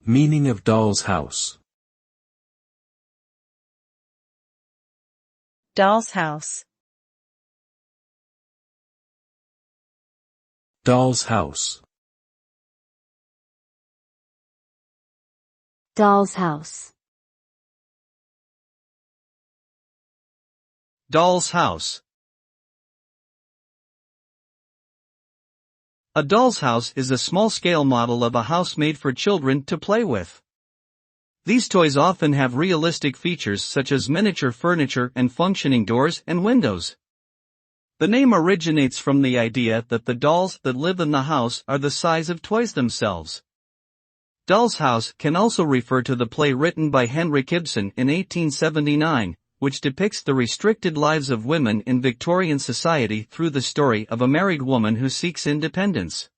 Meaning of doll's house. Doll's house. Doll's house. Doll's house. Doll's house. A doll's house is a small-scale model of a house made for children to play with. These toys often have realistic features such as miniature furniture and functioning doors and windows. The name originates from the idea that the dolls that live in the house are the size of toys themselves. Doll's House can also refer to the play written by Henrik Ibsen in 1879, which depicts the restricted lives of women in Victorian society through the story of a married woman who seeks independence.